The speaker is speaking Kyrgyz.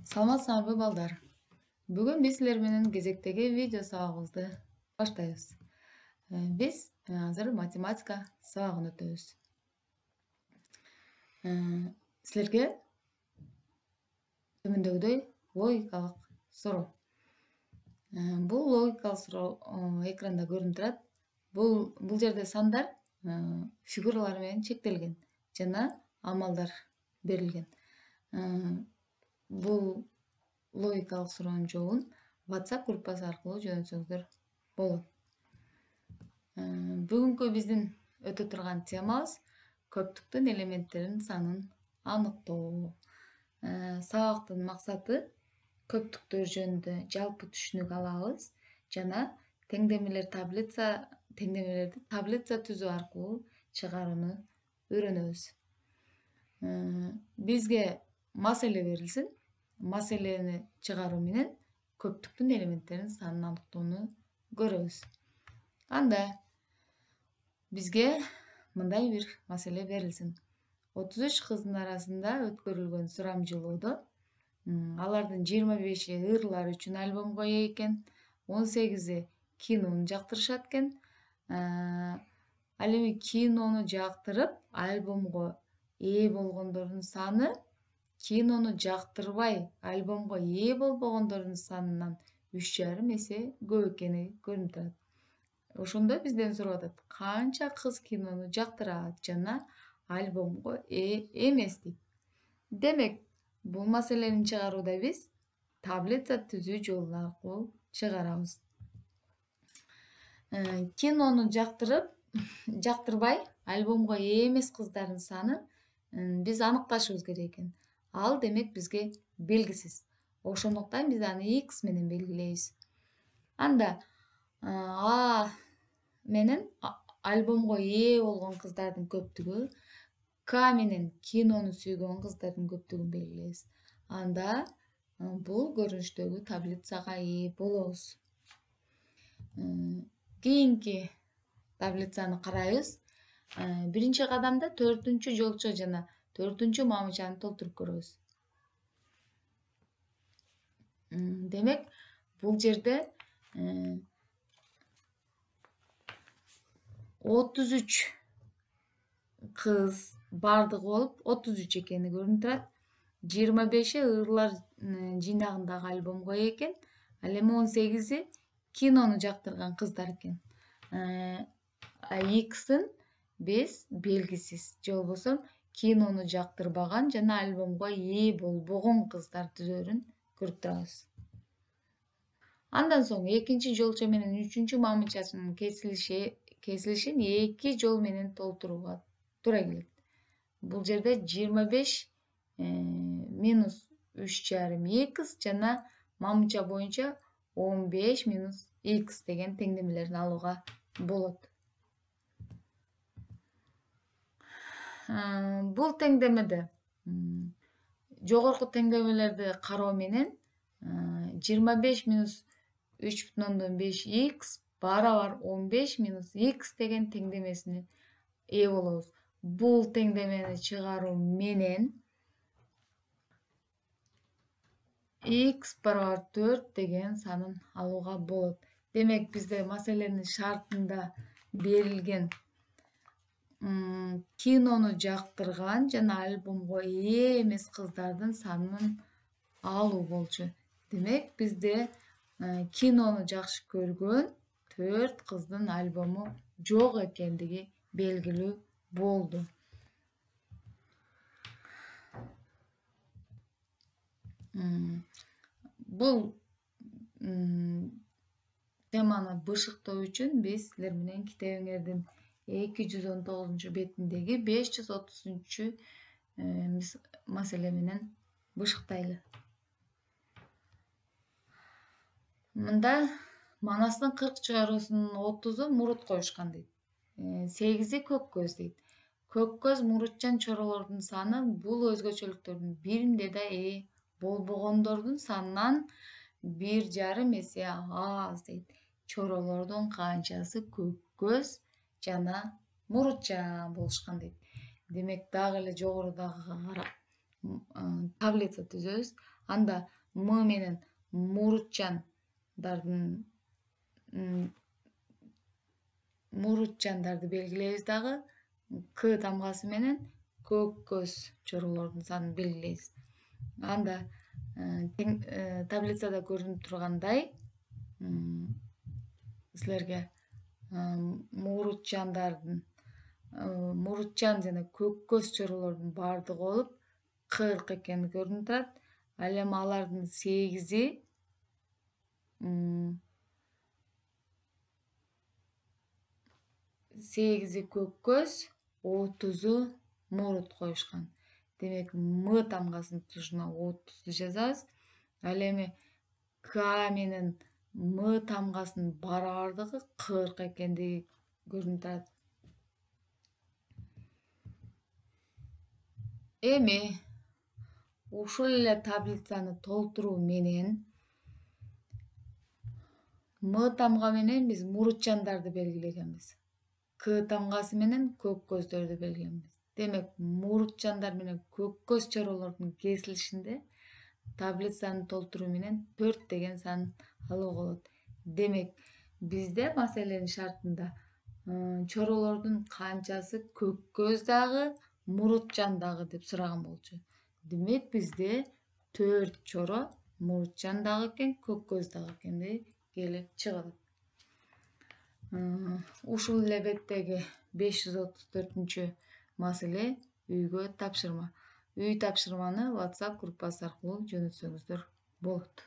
Саламатсыздарбы балдар. Бүгүн биз силер менен кезектеги видео сабагыбызды баштайбыз. Биз азыр математика сабагын өтөбүз. Силерге төмөндөгүдөй логикалык суроо. Бул логикалык суроо экранда көрүнүп турат. Бул жерде сандар фигуралар менен чектелген жана амалдар берилген. Бул логикалык суроонун жообун WhatsApp группасы аркылуу жөнөтсөңүздөр болот. Бүгүнкү биздин өтө турган темабыз көптүктүн элементтеринин санын аныктоо. Сабактын максаты көптүктөр жөнүндө жалпы түшүнүк алабыз жана теңдемелерди таблица түзүү аркылуу чыгарууну үйрөнөбүз. Бизге маселе берилсин. Маселени чыгаруу менен көптүктүн элементтеринин санын аныктоону көрөбүз. Анда бизге мындай бир маселе берилсин. 33 кыздын арасында өткөрүлгөн сурамжылоодо алардын 25-и ырлар үчүн альбомго ээ экен, 18-и кинону жактырышат экен. Ал эми кинону жактырып, альбомго ээ болгондордун саны кинону жактырбай, альбомго ээ болбогондордун санынан 3,5 эсе көп экени көрүнүп турат. Ошондо бизден сурап атат, канча кыз кинону жактырат жана альбомго ээ эмес дейт. Демек, бул маселени чыгарууда биз таблица түзүү жолу аркылуу чыгарабыз. Кинону жактырбай, альбомго ээ эмес кыздардын санын биз аныкташыбыз керек экен. Ал демек бизге белгисиз. Ошондуктан биз аны X менен белгилейбиз. Анда А менен альбомго ээ болгон кыздардын көптүгү, К менен кинону сүйгөн кыздардын көптүгүн белгилейбиз. Анда бул көрүнүштөгү таблицага ээ болобуз. Кийинки таблицаны карайбыз. Биринчи кадамда 4-жолчо жана 4-мамычаны толтуруп көрөбүз. Демек, бул жерде 33 кыз бардыгы болуп 33 экени көрүнүп турат. 25-и ырлар жыйнагындагы альбомго ээ экен. Ал эми 18-и кинону жактырган кыздар экен. X'ин биз белгисиз же болбосо кинону жактырбаган жана альбомго ээ болбогон кыздар түзөрүн көрүп турабыз. Андан соң 2-жолчо менен 3-мамычанын кесилишин 2 жол менен толтурууга туура келет. Бул жерде 25 минус 3,5 X жана мамыча боюнча 15 минус X деген теңдемелерин алууга болот. Бул теңдемеде жогорку теңдемелерди кароо менен 25 минус 3,5 X барабар 15 минус X деген теңдемесине ээ болобуз. Бул теңдемени чыгаруу менен X барабар 4 деген санын алууга болот. Демек, бизде маселенин шартында берилген кинону жактырган жана альбомго ээ эмес кыздардын санын алуу болчу. Демек, бизде кинону жакшы көргөн 4 кыздын альбому жок экендиги белгилүү болду. Бул теманы бышыктоо үчүн биз силер менен китебиңердин 219 бетиндеги 530 маселе менен бышыктайлы. Мында Манастын 40 чыгаруусунун 30-у мурут коюшкан дейт. 8-и көк көз дейт. Көк көз мурутчан чоролордун саны бул өзгөчөлүктөрдүн биринде да ээ болбогондордун санынан 1,5 эсе аз дейт. Чоролордун канчасы көк көз жана мурутчан болушкан дейт. Демек, дагы эле жогорудагыга карап таблица түзөбүз. Анда М менен мурутчандарды белгилейбиз дагы. К тамгасы менен көк көз чоролордун санын белгилейбиз. Анда таблицада көрүнүп тургандай силерге мурутчан жана көк көз чоролордун баардыгы болуп 40 экени көрүнүп турат. Ал эми алардын 8и көк көз, 30у мурут коюшкан. Демек М тамгасынын тушуна 30ду жазабыз. Ал эми К менен М тамгасынын баардыгы 40 экендиги көрүнүп турат. Эми ушул эле таблицаны толтуруу менен М тамга менен биз мурутчандарды белгилегенбиз. К тамгасы менен көк көздөрдү белгилегенбиз. Демек мурутчандар менен көк көз чоролордун кесилишинде таблицаны толтуруу менен 4 деген сан алууга болот. Демек бизде маселенин шартында чоролордун канчасы көк көз дагы, мурутчан дагы деп сураган болчу. Демек бизде 4 чоро мурутчан дагы экен, көк көз дагы экендиги келип чыгат. Ушул эле беттеги 534-маселе үйгө тапшырма. Үй тапшырманы WhatsApp группасы аркылуу жөнөтсөңүздөр болот.